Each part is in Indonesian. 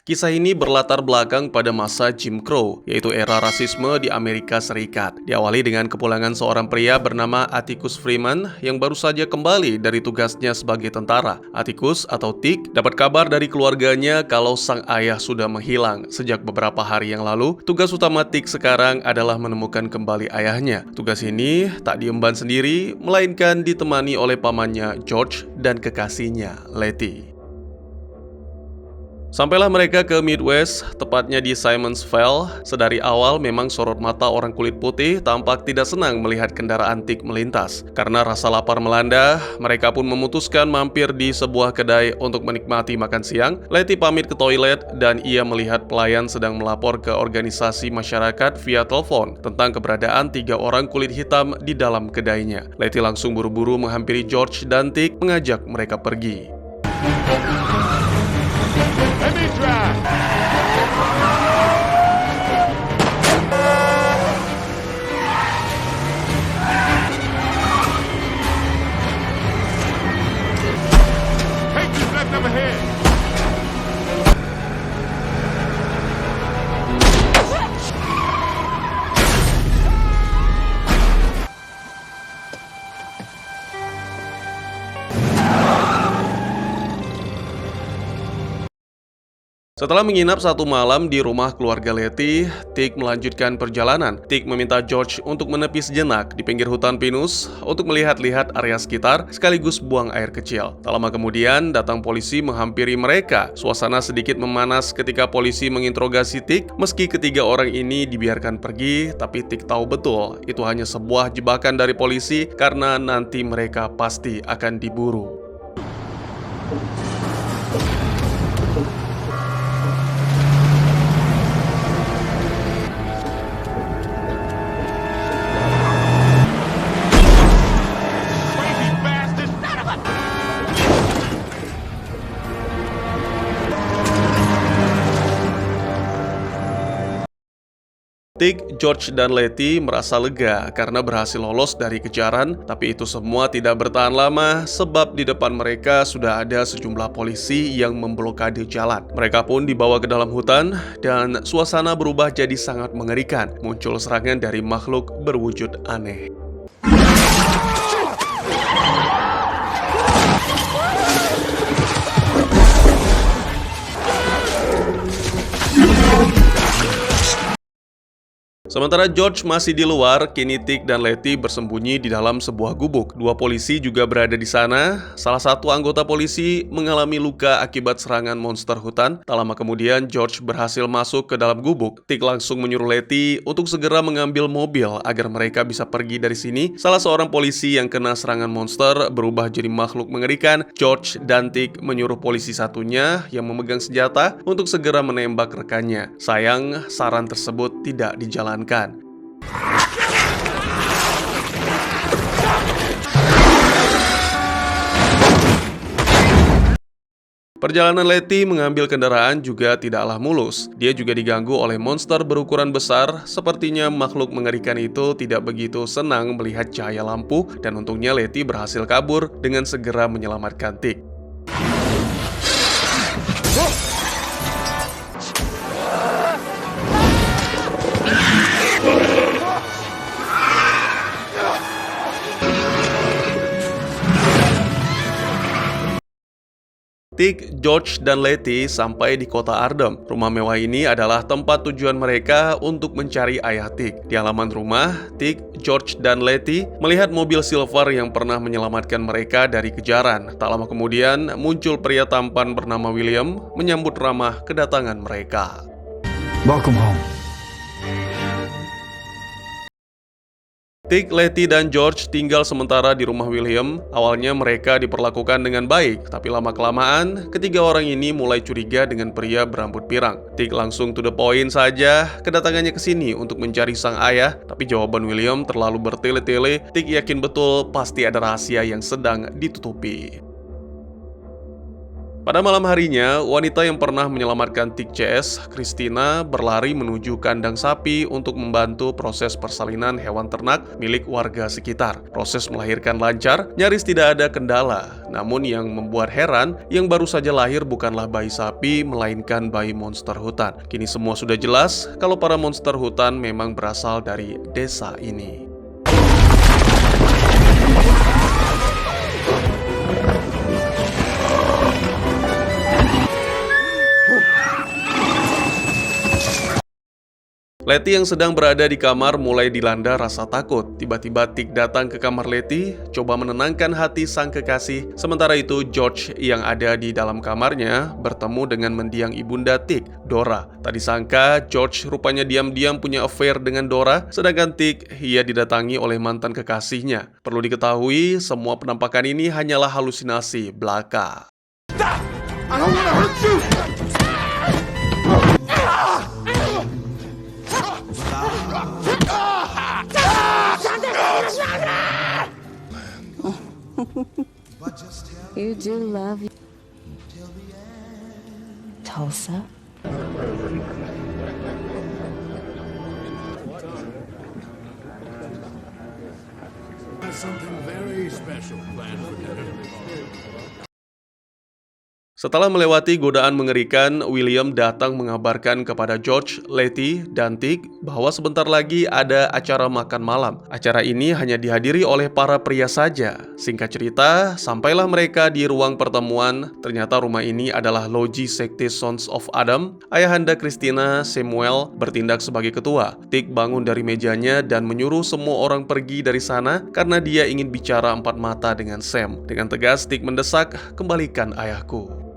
Kisah ini berlatar belakang pada masa Jim Crow, yaitu era rasisme di Amerika Serikat. Diawali dengan kepulangan seorang pria bernama Atticus Freeman yang baru saja kembali dari tugasnya sebagai tentara. Atticus atau Tick dapat kabar dari keluarganya kalau sang ayah sudah menghilang. Sejak beberapa hari yang lalu, tugas utama Tick sekarang adalah menemukan kembali ayahnya. Tugas ini tak diemban sendiri, melainkan ditemani oleh pamannya George dan kekasihnya Letty. Sampailah mereka ke Midwest, tepatnya di Simonsville. Sedari awal memang sorot mata orang kulit putih tampak tidak senang melihat kendaraan Tick melintas. Karena rasa lapar melanda, mereka pun memutuskan mampir di sebuah kedai untuk menikmati makan siang. Letty pamit ke toilet dan ia melihat pelayan sedang melapor ke organisasi masyarakat via telepon tentang keberadaan 3 orang kulit hitam di dalam kedainya. Letty langsung buru-buru menghampiri George dan Tick mengajak mereka pergi. Let me try. Take this left up ahead. Setelah menginap satu malam di rumah keluarga Letty, Tick melanjutkan perjalanan. Tick meminta George untuk menepi sejenak di pinggir hutan pinus untuk melihat-lihat area sekitar sekaligus buang air kecil. Tak lama kemudian, datang polisi menghampiri mereka. Suasana sedikit memanas ketika polisi menginterogasi Tick. Meski ketiga orang ini dibiarkan pergi, tapi Tick tahu betul itu hanya sebuah jebakan dari polisi karena nanti mereka pasti akan diburu. Crazy bastard, son of a... Tick, George, dan Letty merasa lega karena berhasil lolos dari kejaran, tapi itu semua tidak bertahan lama sebab di depan mereka sudah ada sejumlah polisi yang memblokade jalan. Mereka pun dibawa ke dalam hutan dan suasana berubah jadi sangat mengerikan. Muncul serangan dari makhluk berwujud aneh. Sementara George masih di luar, kini Tick dan Letty bersembunyi di dalam sebuah gubuk. 2 polisi juga berada di sana. Salah satu anggota polisi mengalami luka akibat serangan monster hutan. Tak lama kemudian, George berhasil masuk ke dalam gubuk. Tick langsung menyuruh Letty untuk segera mengambil mobil agar mereka bisa pergi dari sini. Salah seorang polisi yang kena serangan monster berubah jadi makhluk mengerikan. George dan Tick menyuruh polisi satunya yang memegang senjata untuk segera menembak rekannya. Sayang, saran tersebut tidak dijalankan. Perjalanan Letty mengambil kendaraan juga tidaklah mulus. Dia juga diganggu oleh monster berukuran besar. Sepertinya makhluk mengerikan itu tidak begitu senang melihat cahaya lampu, dan untungnya Letty berhasil kabur dengan segera menyelamatkan Tick. Tick, George, dan Letty sampai di kota Ardham. Rumah mewah ini adalah tempat tujuan mereka untuk mencari ayah Tick. Di halaman rumah, Tick, George, dan Letty melihat mobil silver yang pernah menyelamatkan mereka dari kejaran. Tak lama kemudian, muncul pria tampan bernama William menyambut ramah kedatangan mereka. Welcome home. Tick, Letty, dan George tinggal sementara di rumah William. Awalnya mereka diperlakukan dengan baik, tapi lama-kelamaan, ketiga orang ini mulai curiga dengan pria berambut pirang. Tick langsung to the point saja, kedatangannya ke sini untuk mencari sang ayah, tapi jawaban William terlalu bertele-tele. Tick yakin betul pasti ada rahasia yang sedang ditutupi. Pada malam harinya, wanita yang pernah menyelamatkan Tik CS, Christina, berlari menuju kandang sapi untuk membantu proses persalinan hewan ternak milik warga sekitar. Proses melahirkan lancar, nyaris tidak ada kendala. Namun yang membuat heran, yang baru saja lahir bukanlah bayi sapi, melainkan bayi monster hutan. Kini semua sudah jelas kalau para monster hutan memang berasal dari desa ini. Letty yang sedang berada di kamar mulai dilanda rasa takut. Tiba-tiba Tik datang ke kamar Letty, coba menenangkan hati sang kekasih. Sementara itu George yang ada di dalam kamarnya bertemu dengan mendiang ibunda Tik, Dora. Tak disangka George rupanya diam-diam punya affair dengan Dora, sedangkan Tik ia didatangi oleh mantan kekasihnya. Perlu diketahui, semua penampakan ini hanyalah halusinasi belaka. Stop! I don't want to hurt you! You do love Tulsa? Something very special planned for dinner. Setelah melewati godaan mengerikan, William datang mengabarkan kepada George, Letty, dan Tik bahwa sebentar lagi ada acara makan malam. Acara ini hanya dihadiri oleh para pria saja. Singkat cerita, sampailah mereka di ruang pertemuan. Ternyata rumah ini adalah loji sekte Sons of Adam. Ayahanda Christina, Samuel, bertindak sebagai ketua. Tik bangun dari mejanya dan menyuruh semua orang pergi dari sana karena dia ingin bicara empat mata dengan Sam. Dengan tegas, Tik mendesak, "Kembalikan ayahku."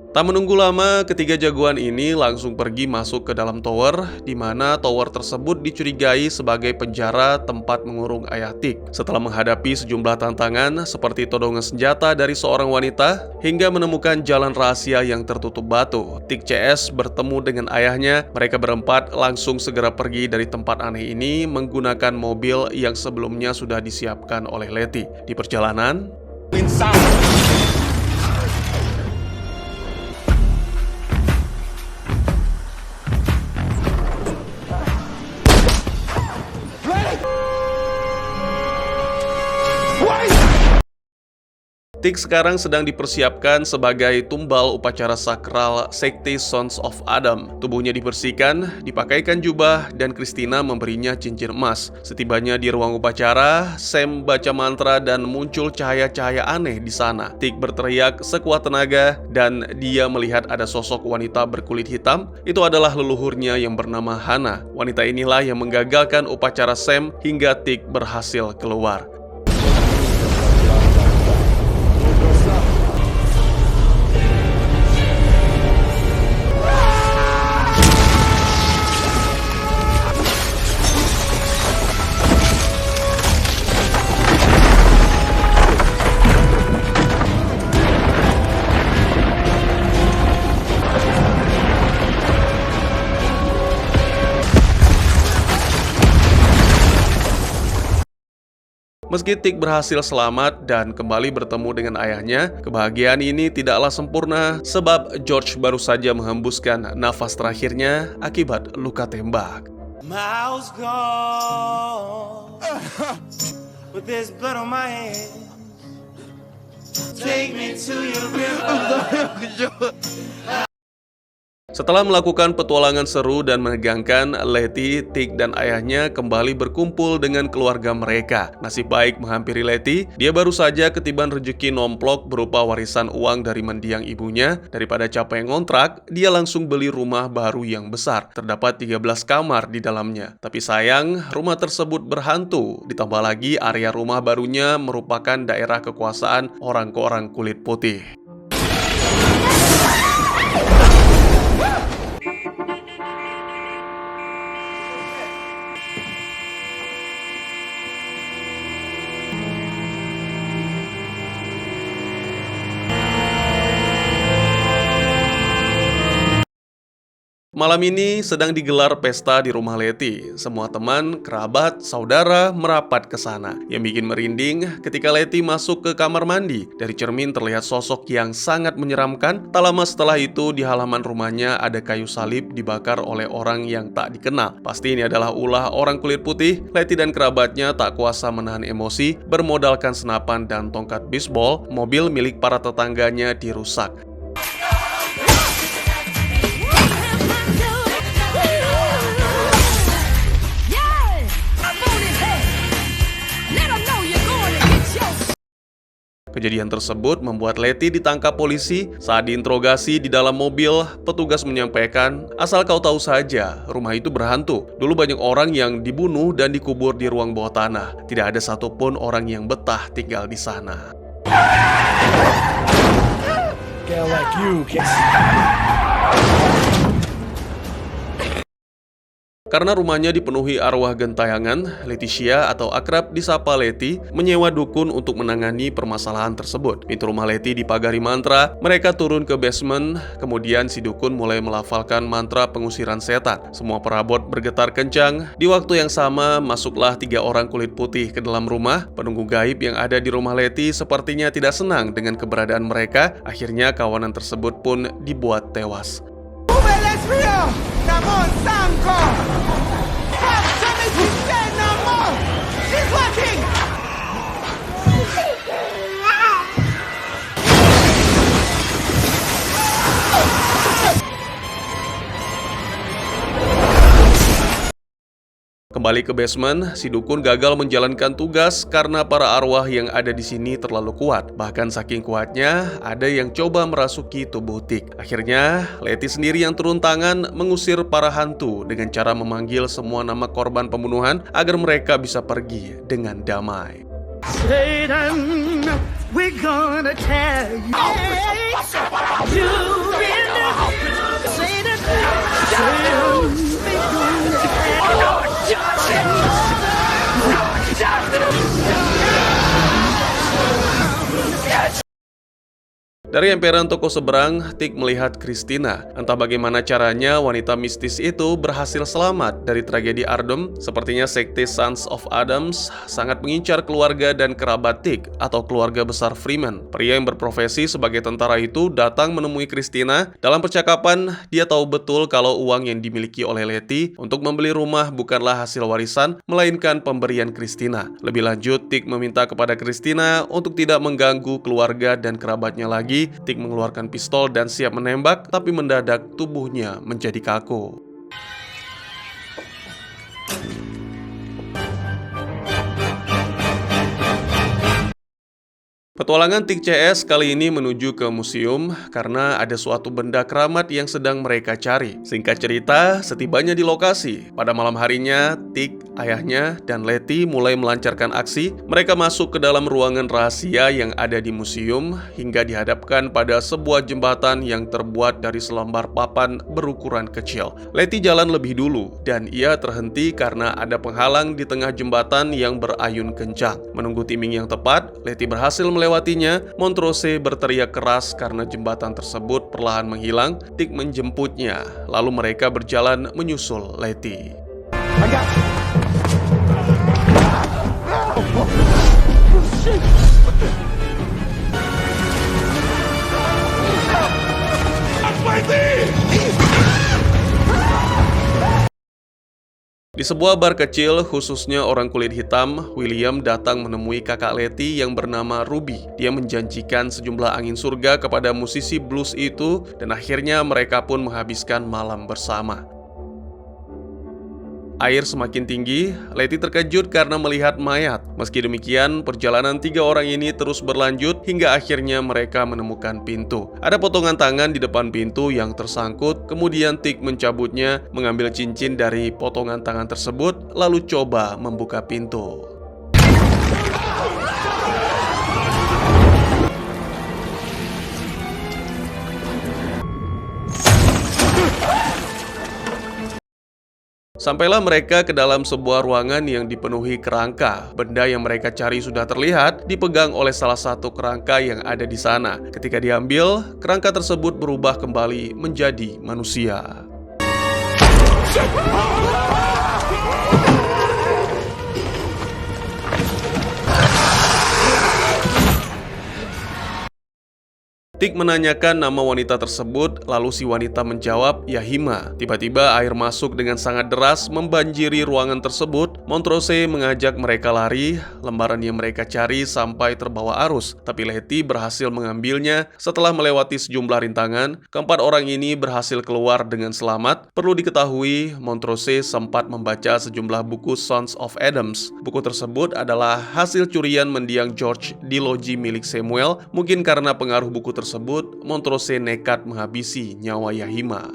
Tak menunggu lama, ketiga jagoan ini langsung pergi masuk ke dalam tower, di mana tower tersebut dicurigai sebagai penjara tempat mengurung ayah Tik. Setelah menghadapi sejumlah tantangan seperti todongan senjata dari seorang wanita, hingga menemukan jalan rahasia yang tertutup batu, Tik CS bertemu dengan ayahnya. Mereka berempat langsung segera pergi dari tempat aneh ini menggunakan mobil yang sebelumnya sudah disiapkan oleh Letty. Di perjalanan, Tik sekarang sedang dipersiapkan sebagai tumbal upacara sakral sekte Sons of Adam. Tubuhnya dibersihkan, dipakaikan jubah, dan Christina memberinya cincin emas. Setibanya di ruang upacara, Sam baca mantra dan muncul cahaya-cahaya aneh di sana. Tik berteriak sekuat tenaga dan dia melihat ada sosok wanita berkulit hitam. Itu adalah leluhurnya yang bernama Hannah. Wanita inilah yang menggagalkan upacara Sam hingga Tik berhasil keluar. Meski Tik berhasil selamat dan kembali bertemu dengan ayahnya, kebahagiaan ini tidaklah sempurna sebab George baru saja menghembuskan nafas terakhirnya akibat luka tembak. Miles gone, but there's blood on my hands. Take me to your river. Setelah melakukan petualangan seru dan menegangkan, Letty, Tik, dan ayahnya kembali berkumpul dengan keluarga mereka. Nasib baik menghampiri Letty, dia baru saja ketiban rezeki nomplok berupa warisan uang dari mendiang ibunya. Daripada capek ngontrak, dia langsung beli rumah baru yang besar. Terdapat 13 kamar di dalamnya. Tapi sayang, rumah tersebut berhantu. Ditambah lagi area rumah barunya merupakan daerah kekuasaan orang-orang kulit putih. Malam ini sedang digelar pesta di rumah Letty. Semua teman, kerabat, saudara merapat ke sana. Yang bikin merinding ketika Letty masuk ke kamar mandi. Dari cermin terlihat sosok yang sangat menyeramkan. Tak lama setelah itu di halaman rumahnya ada kayu salib dibakar oleh orang yang tak dikenal. Pasti ini adalah ulah orang kulit putih. Letty dan kerabatnya tak kuasa menahan emosi. Bermodalkan senapan dan tongkat bisbol, mobil milik para tetangganya dirusak. Kejadian tersebut membuat Letty ditangkap polisi. Saat diinterogasi di dalam mobil, petugas menyampaikan, "Asal kau tahu saja, rumah itu berhantu. Dulu banyak orang yang dibunuh dan dikubur di ruang bawah tanah. Tidak ada satupun orang yang betah tinggal di sana." Karena rumahnya dipenuhi arwah gentayangan, Leticia atau akrab disapa Letty menyewa dukun untuk menangani permasalahan tersebut. Pintu rumah Letty dipagari mantra, mereka turun ke basement, kemudian si dukun mulai melafalkan mantra pengusiran setan. Semua perabot bergetar kencang. Di waktu yang sama, masuklah 3 orang kulit putih ke dalam rumah. Penunggu gaib yang ada di rumah Letty sepertinya tidak senang dengan keberadaan mereka. Akhirnya kawanan tersebut pun dibuat tewas. Kembali ke basement, si dukun gagal menjalankan tugas karena para arwah yang ada di sini terlalu kuat. Bahkan saking kuatnya, ada yang coba merasuki tubuh Tick. Akhirnya, Letty sendiri yang turun tangan mengusir para hantu dengan cara memanggil semua nama korban pembunuhan agar mereka bisa pergi dengan damai. Satan, we're gonna tell you. You've been Satan, Dari emperan toko seberang, Tick melihat Christina. Entah bagaimana caranya wanita mistis itu berhasil selamat dari tragedi Ardham. Sepertinya sekte Sons of Adams sangat mengincar keluarga dan kerabat Tick atau keluarga besar Freeman. Pria yang berprofesi sebagai tentara itu datang menemui Christina. Dalam percakapan, dia tahu betul kalau uang yang dimiliki oleh Letty untuk membeli rumah bukanlah hasil warisan, melainkan pemberian Christina. Lebih lanjut, Tick meminta kepada Christina untuk tidak mengganggu keluarga dan kerabatnya lagi. Tick mengeluarkan pistol dan siap menembak, tapi mendadak tubuhnya menjadi kaku. Petualangan Tick CS kali ini menuju ke museum karena ada suatu benda keramat yang sedang mereka cari. Singkat cerita, setibanya di lokasi, pada malam harinya, Tick, ayahnya, dan Letty mulai melancarkan aksi. Mereka masuk ke dalam ruangan rahasia yang ada di museum hingga dihadapkan pada sebuah jembatan yang terbuat dari selembar papan berukuran kecil. Letty jalan lebih dulu dan ia terhenti karena ada penghalang di tengah jembatan yang berayun kencang. Menunggu timing yang tepat, Letty berhasil melewatinya. Montrose berteriak keras karena jembatan tersebut perlahan menghilang. Tick menjemputnya, lalu mereka berjalan menyusul Letty. Di sebuah bar kecil, khususnya orang kulit hitam, William datang menemui kakak Letty yang bernama Ruby. Dia menjanjikan sejumlah angin surga kepada musisi blues itu, dan akhirnya mereka pun menghabiskan malam bersama. Air semakin tinggi, Letty terkejut karena melihat mayat. Meski demikian, perjalanan 3 orang ini terus berlanjut hingga akhirnya mereka menemukan pintu. Ada potongan tangan di depan pintu yang tersangkut, kemudian Tick mencabutnya, mengambil cincin dari potongan tangan tersebut, lalu coba membuka pintu. Sampailah mereka ke dalam sebuah ruangan yang dipenuhi kerangka. Benda yang mereka cari sudah terlihat, dipegang oleh salah satu kerangka yang ada di sana. Ketika diambil, kerangka tersebut berubah kembali menjadi manusia. Tik menanyakan nama wanita tersebut, lalu si wanita menjawab, Yahima. Tiba-tiba air masuk dengan sangat deras membanjiri ruangan tersebut. Montrose mengajak mereka lari, lembaran yang mereka cari sampai terbawa arus. Tapi Letty berhasil mengambilnya setelah melewati sejumlah rintangan. Keempat orang ini berhasil keluar dengan selamat. Perlu diketahui, Montrose sempat membaca sejumlah buku Sons of Adams. Buku tersebut adalah hasil curian mendiang George di loji milik Samuel. Mungkin karena pengaruh buku tersebut, Montrose nekat menghabisi nyawa Yahima.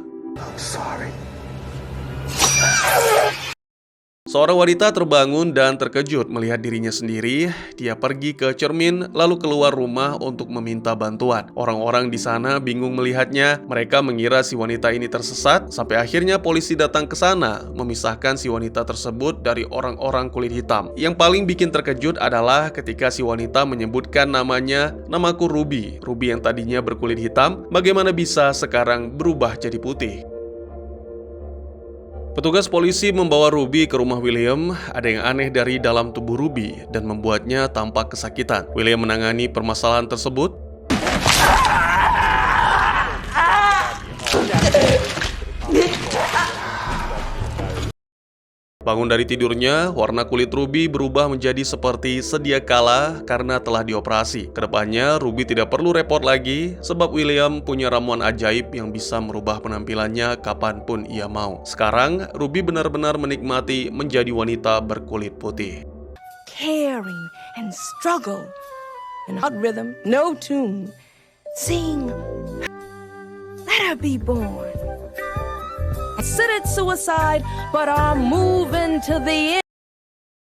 Seorang wanita terbangun dan terkejut melihat dirinya sendiri. Dia pergi ke cermin lalu keluar rumah untuk meminta bantuan. Orang-orang di sana bingung melihatnya. Mereka mengira si wanita ini tersesat. Sampai akhirnya polisi datang ke sana memisahkan si wanita tersebut dari orang-orang kulit hitam. Yang paling bikin terkejut adalah ketika si wanita menyebutkan namanya, "Namaku Ruby." Ruby yang tadinya berkulit hitam, bagaimana bisa sekarang berubah jadi putih? Petugas polisi membawa Ruby ke rumah William. Ada yang aneh dari dalam tubuh Ruby dan membuatnya tampak kesakitan. William menangani permasalahan tersebut. Bangun dari tidurnya, warna kulit Ruby berubah menjadi seperti sedia kala karena telah dioperasi. Kedepannya, Ruby tidak perlu repot lagi sebab William punya ramuan ajaib yang bisa merubah penampilannya kapanpun ia mau. Sekarang, Ruby benar-benar menikmati menjadi wanita berkulit putih. Caring and struggle, and not rhythm, no tune. Sing, let her be born. Sit at suicide, but are moving to the end.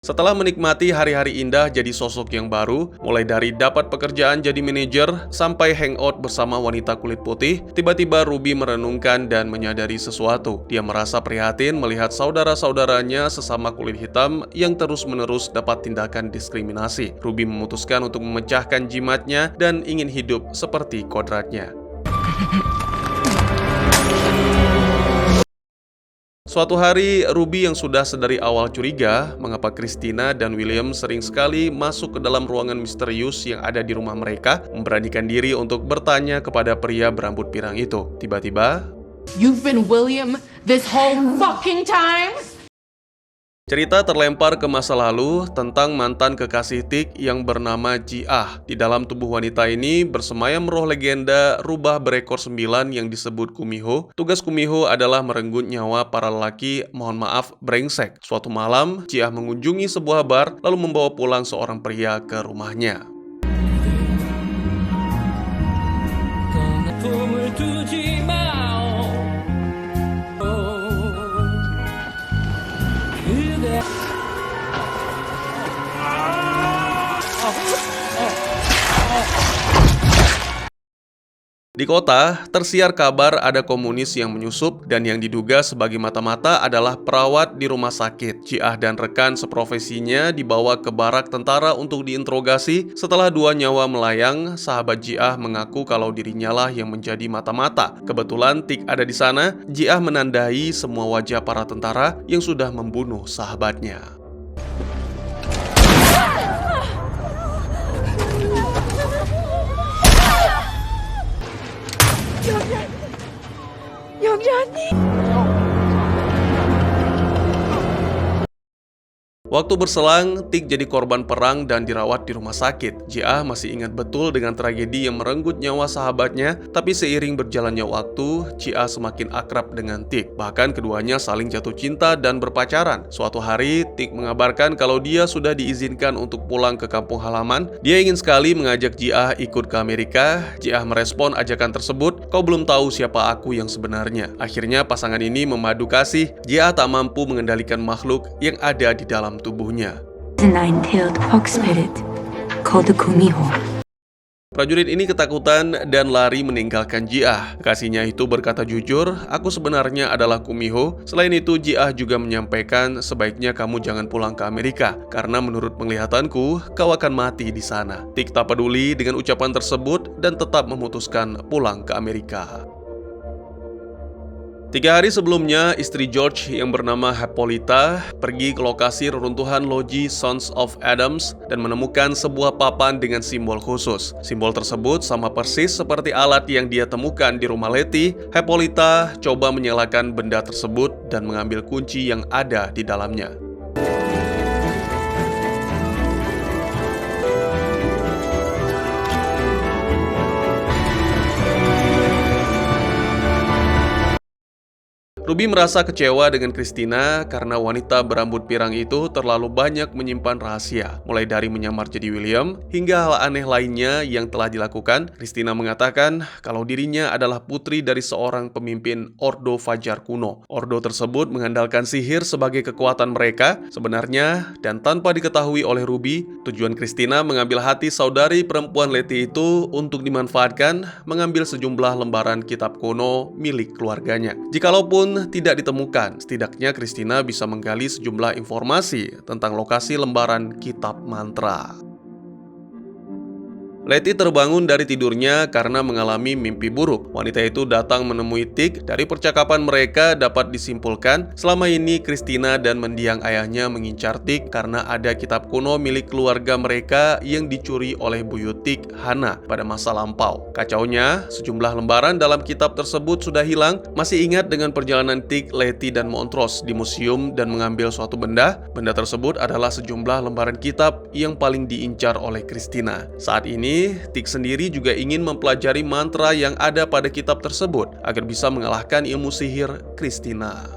Setelah menikmati hari-hari indah jadi sosok yang baru, mulai dari dapat pekerjaan jadi manajer sampai hangout bersama wanita kulit putih, tiba-tiba Ruby merenungkan dan menyadari sesuatu. Dia merasa prihatin melihat saudara-saudaranya sesama kulit hitam yang terus-menerus dapat tindakan diskriminasi. Ruby memutuskan untuk memecahkan jimatnya dan ingin hidup seperti kodratnya. Suatu hari, Ruby yang sudah sedari awal curiga mengapa Christina dan William sering sekali masuk ke dalam ruangan misterius yang ada di rumah mereka, memberanikan diri untuk bertanya kepada pria berambut pirang itu. Tiba-tiba, "You've been William this whole fucking time?" cerita terlempar ke masa lalu tentang mantan kekasih Tik yang bernama Ji-ah. Di dalam tubuh wanita ini bersemayam roh legenda rubah berekor 9 yang disebut Kumiho. Tugas Kumiho adalah merenggut nyawa para lelaki, mohon maaf, brengsek. Suatu malam, Ji-ah mengunjungi sebuah bar lalu membawa pulang seorang pria ke rumahnya. Di kota, tersiar kabar ada komunis yang menyusup dan yang diduga sebagai mata-mata adalah perawat di rumah sakit. Ji-ah dan rekan seprofesinya dibawa ke barak tentara untuk diinterogasi. Setelah 2 nyawa melayang, sahabat Ji-ah mengaku kalau dirinya lah yang menjadi mata-mata. Kebetulan Tik ada di sana, Ji-ah menandai semua wajah para tentara yang sudah membunuh sahabatnya. Waktu berselang, Tik jadi korban perang dan dirawat di rumah sakit. Ji-ah masih ingat betul dengan tragedi yang merenggut nyawa sahabatnya, tapi seiring berjalannya waktu, Ji-ah semakin akrab dengan Tik. Bahkan keduanya saling jatuh cinta dan berpacaran. Suatu hari, Tik mengabarkan kalau dia sudah diizinkan untuk pulang ke kampung halaman. Dia ingin sekali mengajak Ji-ah ikut ke Amerika. Ji-ah merespon ajakan tersebut, "Kau belum tahu siapa aku yang sebenarnya." Akhirnya pasangan ini memadu kasih. Ji-ah tak mampu mengendalikan makhluk yang ada di dalam tubuhnya. The nine-tailed fox spirit called the Kumiho. Prajurit ini ketakutan dan lari meninggalkan Ji-ah. Kekasihnya itu berkata jujur, "Aku sebenarnya adalah Kumiho." Selain itu, Ji-ah juga menyampaikan sebaiknya kamu jangan pulang ke Amerika karena menurut penglihatanku kau akan mati di sana. Tik tak peduli dengan ucapan tersebut dan tetap memutuskan pulang ke Amerika. 3 hari sebelumnya, istri George yang bernama Hippolyta pergi ke lokasi reruntuhan loji Sons of Adams dan menemukan sebuah papan dengan simbol khusus. Simbol tersebut sama persis seperti alat yang dia temukan di rumah Letty. Hippolyta coba menyalakan benda tersebut dan mengambil kunci yang ada di dalamnya. Ruby merasa kecewa dengan Christina karena wanita berambut pirang itu terlalu banyak menyimpan rahasia. Mulai dari menyamar jadi William, hingga hal aneh lainnya yang telah dilakukan. Christina mengatakan kalau dirinya adalah putri dari seorang pemimpin Ordo Fajar kuno. Ordo tersebut mengandalkan sihir sebagai kekuatan mereka. Sebenarnya, dan tanpa diketahui oleh Ruby, tujuan Christina mengambil hati saudari perempuan Letty itu untuk dimanfaatkan mengambil sejumlah lembaran kitab kuno milik keluarganya. Jikalaupun tidak ditemukan, setidaknya Christina bisa menggali sejumlah informasi tentang lokasi lembaran kitab mantra. Letty terbangun dari tidurnya karena mengalami mimpi buruk. Wanita itu datang menemui Tick. Dari percakapan mereka dapat disimpulkan selama ini Christina dan mendiang ayahnya mengincar Tick karena ada kitab kuno milik keluarga mereka yang dicuri oleh buyut Tick, Hannah, pada masa lampau. Kacaunya, sejumlah lembaran dalam kitab tersebut sudah hilang. Masih ingat dengan perjalanan Tick, Letty, dan Montrose di museum dan mengambil suatu benda? Benda tersebut adalah sejumlah lembaran kitab yang paling diincar oleh Christina. Saat ini, Tick sendiri juga ingin mempelajari mantra yang ada pada kitab tersebut agar bisa mengalahkan ilmu sihir Christina.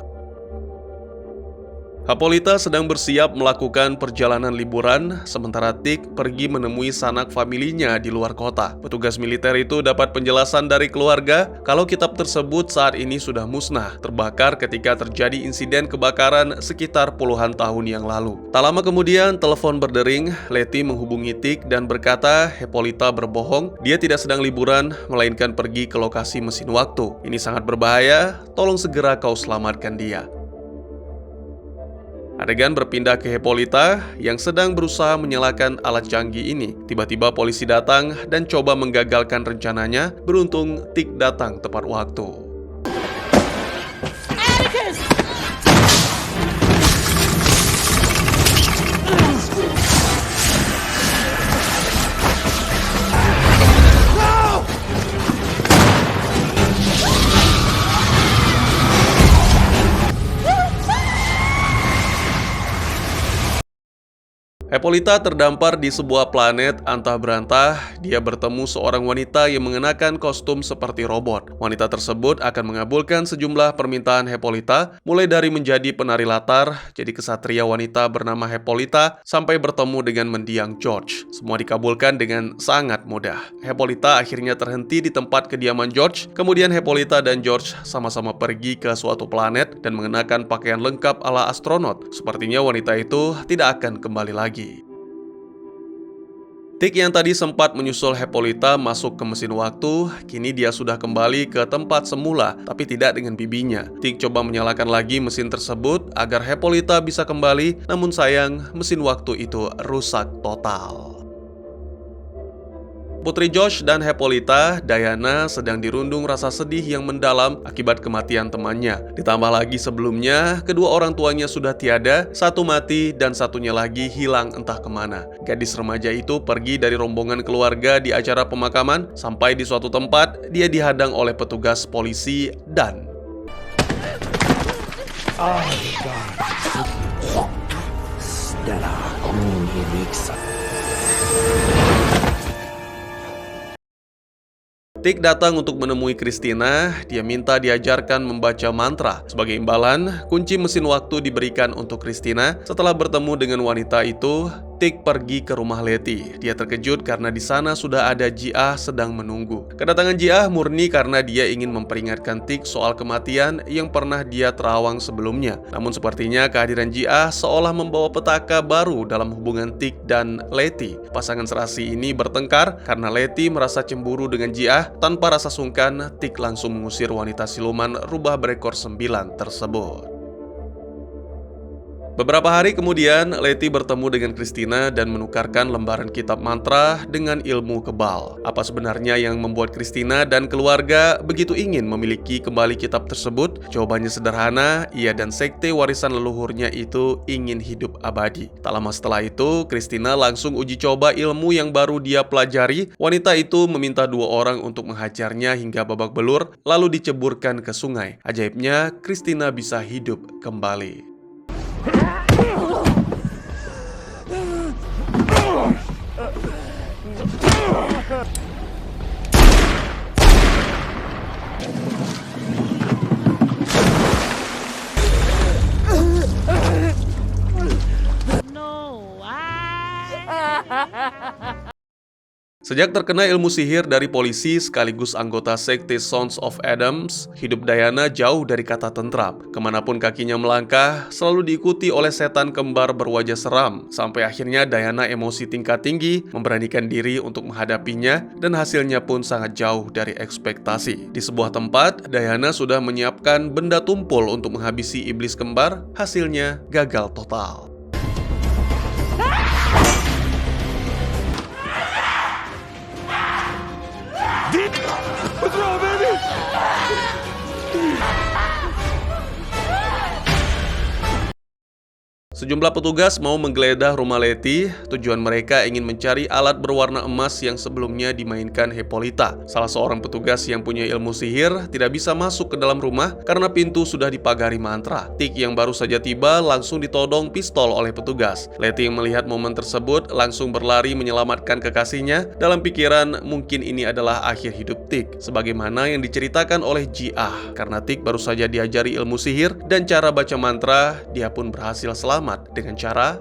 Hippolyta sedang bersiap melakukan perjalanan liburan, sementara Tick pergi menemui sanak familinya di luar kota. Petugas militer itu dapat penjelasan dari keluarga kalau kitab tersebut saat ini sudah musnah, terbakar ketika terjadi insiden kebakaran sekitar puluhan tahun yang lalu. Tak lama kemudian, telepon berdering. Letty menghubungi Tick dan berkata Hippolyta berbohong, dia tidak sedang liburan, melainkan pergi ke lokasi mesin waktu. Ini sangat berbahaya, tolong segera kau selamatkan dia. Adegan berpindah ke Hippolyta yang sedang berusaha menyalakan alat canggih ini. Tiba-tiba polisi datang dan coba menggagalkan rencananya. Beruntung Tick datang tepat waktu. Hippolyta terdampar di sebuah planet antah berantah. Dia bertemu seorang wanita yang mengenakan kostum seperti robot. Wanita tersebut akan mengabulkan sejumlah permintaan Hippolyta, mulai dari menjadi penari latar, jadi kesatria wanita bernama Hippolyta, sampai bertemu dengan mendiang George. Semua dikabulkan dengan sangat mudah. Hippolyta akhirnya terhenti di tempat kediaman George. Kemudian Hippolyta dan George sama-sama pergi ke suatu planet dan mengenakan pakaian lengkap ala astronot. Sepertinya wanita itu tidak akan kembali lagi. Tick yang tadi sempat menyusul Hippolyta masuk ke mesin waktu, kini dia sudah kembali ke tempat semula, tapi tidak dengan bibinya. Tick coba menyalakan lagi mesin tersebut agar Hippolyta bisa kembali, namun sayang mesin waktu itu rusak total. Putri Josh dan Hippolyta, Diana, sedang dirundung rasa sedih yang mendalam akibat kematian temannya. Ditambah lagi sebelumnya, kedua orang tuanya sudah tiada, satu mati dan satunya lagi hilang entah kemana. Gadis remaja itu pergi dari rombongan keluarga di acara pemakaman. Sampai di suatu tempat, dia dihadang oleh petugas polisi dan... Tick datang untuk menemui Christina. Dia minta diajarkan membaca mantra. Sebagai imbalan, kunci mesin waktu diberikan untuk Christina. Setelah bertemu dengan wanita itu, Tick pergi ke rumah Letty. Dia terkejut karena di sana sudah ada Ji-ah sedang menunggu. Kedatangan Ji-ah murni karena dia ingin memperingatkan Tick soal kematian yang pernah dia terawang sebelumnya. Namun sepertinya kehadiran Ji-ah seolah membawa petaka baru dalam hubungan Tick dan Letty. Pasangan serasi ini bertengkar karena Letty merasa cemburu dengan Ji-ah. Tanpa rasa sungkan, Tick langsung mengusir wanita siluman rubah berekor 9 tersebut. Beberapa hari kemudian, Letty bertemu dengan Christina dan menukarkan lembaran kitab mantra dengan ilmu kebal. Apa sebenarnya yang membuat Christina dan keluarga begitu ingin memiliki kembali kitab tersebut? Jawabannya sederhana, ia dan sekte warisan leluhurnya itu ingin hidup abadi. Tak lama setelah itu, Christina langsung uji coba ilmu yang baru dia pelajari. Wanita itu meminta 2 orang untuk menghajarnya hingga babak belur, lalu diceburkan ke sungai. Ajaibnya, Christina bisa hidup kembali. Sejak terkena ilmu sihir dari polisi sekaligus anggota sekte Sons of Adams, hidup Diana jauh dari kata tentram. Kemanapun kakinya melangkah, selalu diikuti oleh setan kembar berwajah seram. Sampai akhirnya Diana emosi tingkat tinggi, memberanikan diri untuk menghadapinya, dan hasilnya pun sangat jauh dari ekspektasi. Di sebuah tempat, Diana sudah menyiapkan benda tumpul untuk menghabisi iblis kembar, hasilnya gagal total. What's wrong, baby? Sejumlah petugas mau menggeledah rumah Letty. Tujuan mereka ingin mencari alat berwarna emas yang sebelumnya dimainkan Hippolyta. Salah seorang petugas yang punya ilmu sihir tidak bisa masuk ke dalam rumah karena pintu sudah dipagari mantra. Tick yang baru saja tiba langsung ditodong pistol oleh petugas. Letty yang melihat momen tersebut langsung berlari menyelamatkan kekasihnya. Dalam pikiran, mungkin ini adalah akhir hidup Tick, sebagaimana yang diceritakan oleh Ji-ah. Karena Tick baru saja diajari ilmu sihir dan cara baca mantra, dia pun berhasil selamat dengan cara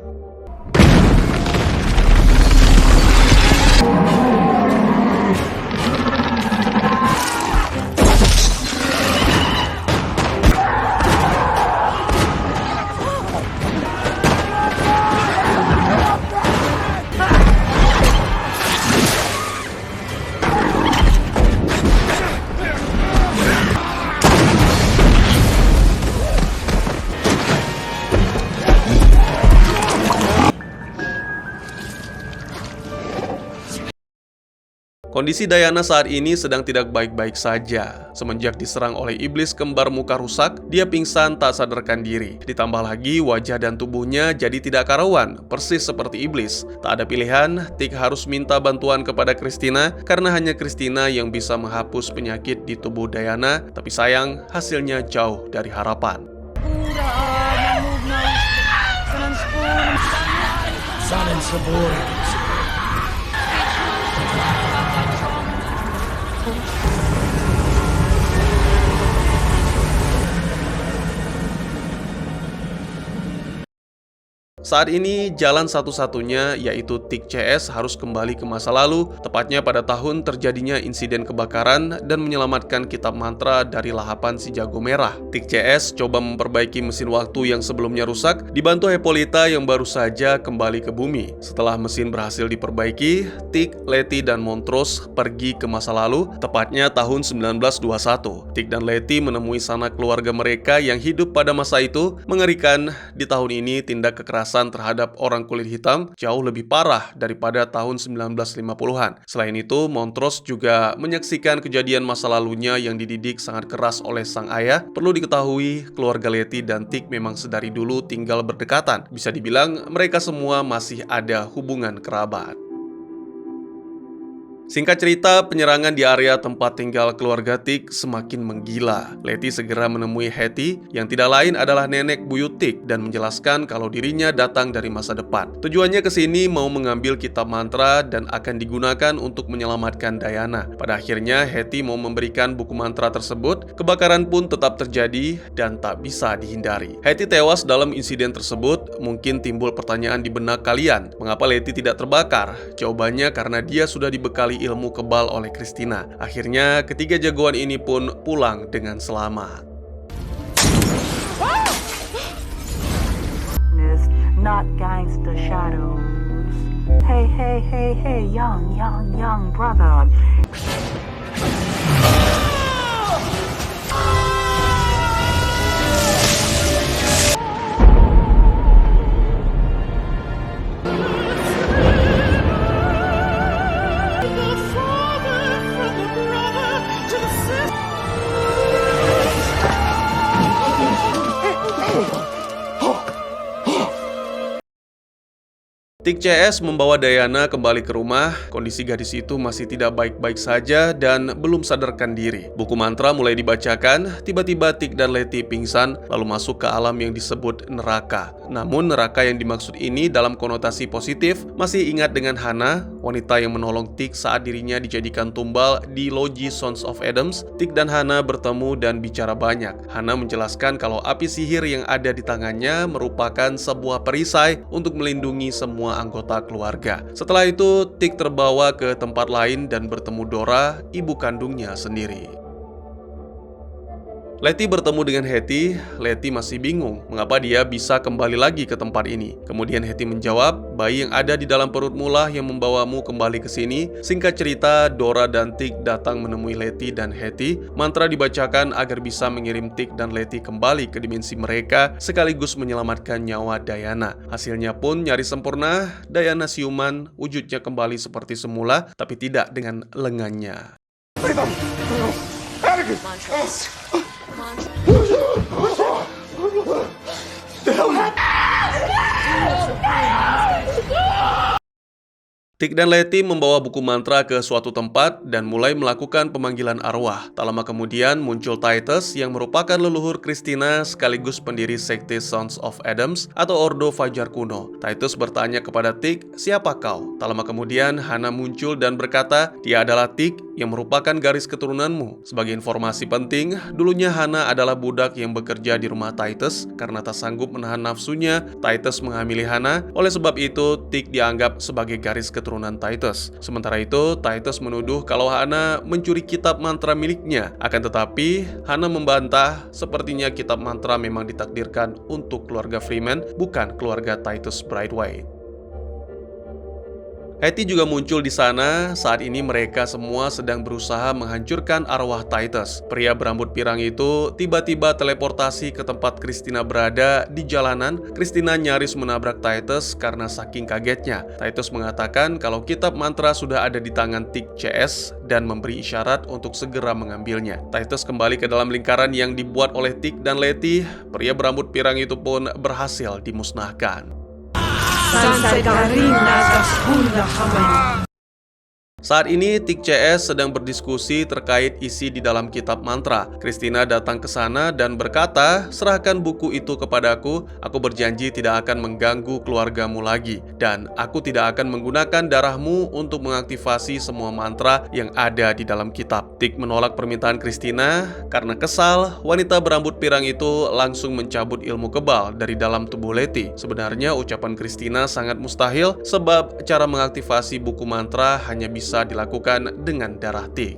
Kondisi Diana saat ini sedang tidak baik-baik saja. Semenjak diserang oleh iblis kembar muka rusak, dia pingsan tak sadarkan diri. Ditambah lagi wajah dan tubuhnya jadi tidak karuan, persis seperti iblis. Tak ada pilihan, Tick harus minta bantuan kepada Christina karena hanya Christina yang bisa menghapus penyakit di tubuh Diana, tapi sayang hasilnya jauh dari harapan. Saat ini, jalan satu-satunya yaitu Tick CS harus kembali ke masa lalu, tepatnya pada tahun terjadinya insiden kebakaran dan menyelamatkan kitab mantra dari lahapan si jago merah. Tick CS coba memperbaiki mesin waktu yang sebelumnya rusak, dibantu Hippolyta yang baru saja kembali ke bumi. Setelah mesin berhasil diperbaiki, Tick, Letty, dan Montrose pergi ke masa lalu, tepatnya tahun 1921. Tick dan Letty menemui sanak keluarga mereka yang hidup pada masa itu. Mengerikan, di tahun ini tindak kekerasan terhadap orang kulit hitam jauh lebih parah daripada tahun 1950-an. Selain itu, Montrose juga menyaksikan kejadian masa lalunya yang dididik sangat keras oleh sang ayah. Perlu diketahui, keluarga Letty dan Tick memang sedari dulu tinggal berdekatan. Bisa dibilang mereka semua masih ada hubungan kerabat. Singkat cerita, penyerangan di area tempat tinggal keluarga Tick semakin menggila. Letty segera menemui Hetty yang tidak lain adalah nenek buyut Tick dan menjelaskan kalau dirinya datang dari masa depan. Tujuannya ke sini mau mengambil kitab mantra dan akan digunakan untuk menyelamatkan Diana. Pada akhirnya, Hetty mau memberikan buku mantra tersebut. Kebakaran pun tetap terjadi dan tak bisa dihindari. Hetty tewas dalam insiden tersebut. Mungkin timbul pertanyaan di benak kalian, mengapa Letty tidak terbakar? Jawabannya karena dia sudah dibekali ilmu kebal oleh Christina. Akhirnya, ketiga jagoan ini pun pulang dengan selamat. Not gangster shadows. Hey, hey, hey, hey, young brother. Tik CS membawa Diana kembali ke rumah. Kondisi gadis itu masih tidak baik-baik saja dan belum sadarkan diri. Buku mantra mulai dibacakan, tiba-tiba Tik dan Letty pingsan lalu masuk ke alam yang disebut neraka. Namun neraka yang dimaksud ini dalam konotasi positif. Masih ingat dengan Hannah, wanita yang menolong Tik saat dirinya dijadikan tumbal di loji Sons of Adams. Tik dan Hannah bertemu dan bicara banyak. Hannah menjelaskan kalau api sihir yang ada di tangannya merupakan sebuah perisai untuk melindungi semua anggota keluarga. Setelah itu, Tik terbawa ke tempat lain dan bertemu Dora, ibu kandungnya sendiri. Letty bertemu dengan Hetty. Letty masih bingung mengapa dia bisa kembali lagi ke tempat ini. Kemudian Hetty menjawab, bayi yang ada di dalam perutmu lah yang membawamu kembali ke sini. Singkat cerita, Dora dan Tik datang menemui Letty dan Hetty. Mantra dibacakan agar bisa mengirim Tik dan Letty kembali ke dimensi mereka, sekaligus menyelamatkan nyawa Diana. Hasilnya pun nyaris sempurna. Diana siuman, wujudnya kembali seperti semula, tapi tidak dengan lengannya. Tik dan Letty membawa buku mantra ke suatu tempat dan mulai melakukan pemanggilan arwah. Tak lama kemudian muncul Titus yang merupakan leluhur Christina sekaligus pendiri sekte Sons of Adams atau Ordo Fajar kuno. Titus bertanya kepada Tik, siapa kau? Tak lama kemudian Hannah muncul dan berkata, dia adalah Tik yang merupakan garis keturunanmu. Sebagai informasi penting, dulunya Hannah adalah budak yang bekerja di rumah Titus. Karena tak sanggup menahan nafsunya, Titus menghamili Hannah. Oleh sebab itu, Tik dianggap sebagai garis keturunan Titus. Sementara itu, Titus menuduh kalau Hannah mencuri kitab mantra miliknya. Akan tetapi, Hannah membantah sepertinya kitab mantra memang ditakdirkan untuk keluarga Freeman, bukan keluarga Titus Brightway. Hetty juga muncul di sana. Saat ini mereka semua sedang berusaha menghancurkan arwah Titus. Pria berambut pirang itu tiba-tiba teleportasi ke tempat Christina berada di jalanan. Christina nyaris menabrak Titus karena saking kagetnya. Titus mengatakan kalau kitab mantra sudah ada di tangan Tik CS dan memberi isyarat untuk segera mengambilnya. Titus kembali ke dalam lingkaran yang dibuat oleh Tik dan Letty. Pria berambut pirang itu pun berhasil dimusnahkan. Saat ini, Tik CS sedang berdiskusi terkait isi di dalam kitab mantra. Christina datang ke sana dan berkata, serahkan buku itu kepadaku, aku berjanji tidak akan mengganggu keluargamu lagi. Dan aku tidak akan menggunakan darahmu untuk mengaktifasi semua mantra yang ada di dalam kitab. Tik menolak permintaan Christina. Karena kesal, wanita berambut pirang itu langsung mencabut ilmu kebal dari dalam tubuh Letty. Sebenarnya ucapan Christina sangat mustahil, sebab cara mengaktifasi buku mantra hanya bisa dilakukan dengan darah Tik.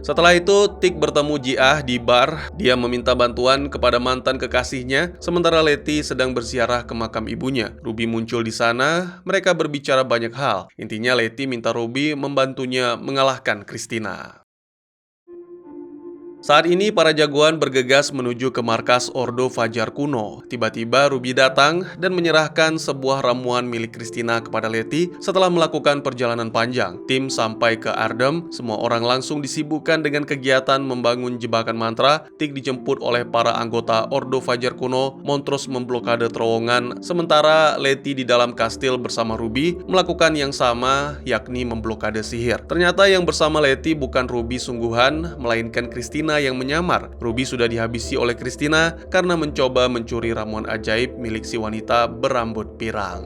Setelah itu, Tik bertemu Jiah di bar. Dia meminta bantuan kepada mantan kekasihnya, sementara Letty sedang berziarah ke makam ibunya. Ruby muncul di sana. Mereka berbicara banyak hal. Intinya Letty minta Ruby membantunya mengalahkan Christina. Saat ini para jagoan bergegas menuju ke markas Ordo Fajar kuno. Tiba-tiba Ruby datang dan menyerahkan sebuah ramuan milik Christina kepada Letty. Setelah melakukan perjalanan panjang, tim sampai ke Ardham. Semua orang langsung disibukkan dengan kegiatan membangun jebakan mantra. Tik dijemput oleh para anggota Ordo Fajar kuno. Montrose memblokade terowongan, sementara Letty di dalam kastil bersama Ruby melakukan yang sama, yakni memblokade sihir. Ternyata yang bersama Letty bukan Ruby sungguhan, melainkan Christina yang menyamar. Ruby sudah dihabisi oleh Christina karena mencoba mencuri ramuan ajaib milik si wanita berambut pirang.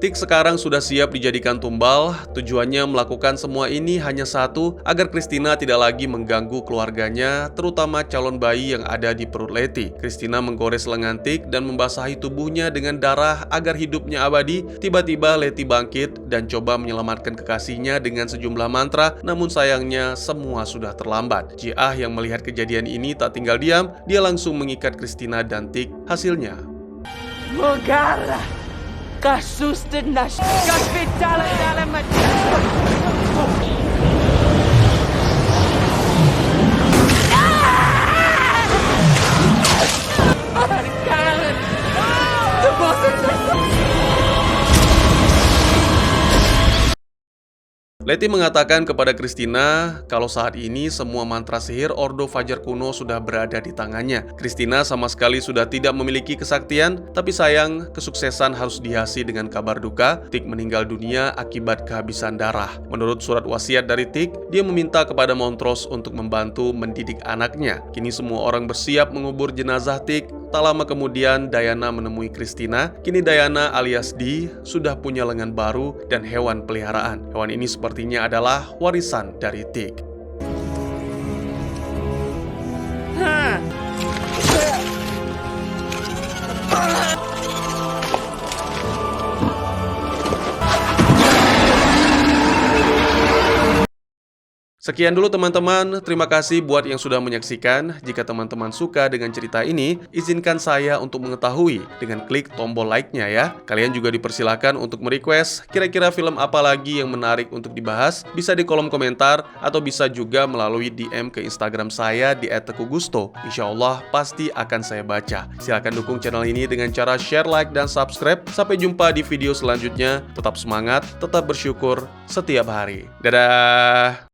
Tik sekarang sudah siap dijadikan tumbal. Tujuannya melakukan semua ini hanya satu, agar Christina tidak lagi mengganggu keluarganya, terutama calon bayi yang ada di perut Letty. Christina menggores lengan Tik dan membasahi tubuhnya dengan darah agar hidupnya abadi. Tiba-tiba Letty bangkit dan coba menyelamatkan kekasihnya dengan sejumlah mantra, namun sayangnya semua sudah terlambat. Jiah yang melihat kejadian ini tak tinggal diam, dia langsung mengikat Christina dan Tik. Hasilnya, Kasuster nash. Kaspitala dalamat. Letty mengatakan kepada Christina kalau saat ini semua mantra sihir Ordo Fajar kuno sudah berada di tangannya. Christina sama sekali sudah tidak memiliki kesaktian, tapi sayang kesuksesan harus dihiasi dengan kabar duka. Tik meninggal dunia akibat kehabisan darah. Menurut surat wasiat dari Tik, dia meminta kepada Montrose untuk membantu mendidik anaknya. Kini semua orang bersiap mengubur jenazah Tik. Tak lama kemudian Diana menemui Christina. Kini Diana alias Dee sudah punya lengan baru dan hewan peliharaan. Hewan ini sepertinya adalah warisan dari Tik. Sekian dulu teman-teman, terima kasih buat yang sudah menyaksikan. Jika teman-teman suka dengan cerita ini, izinkan saya untuk mengetahui dengan klik tombol like-nya ya. Kalian juga dipersilakan untuk merequest kira-kira film apa lagi yang menarik untuk dibahas, bisa di kolom komentar atau bisa juga melalui DM ke Instagram saya di @tekugusto. Insya Allah pasti akan saya baca. Silahkan dukung channel ini dengan cara share, like, dan subscribe. Sampai jumpa di video selanjutnya. Tetap semangat, tetap bersyukur setiap hari. Dadah!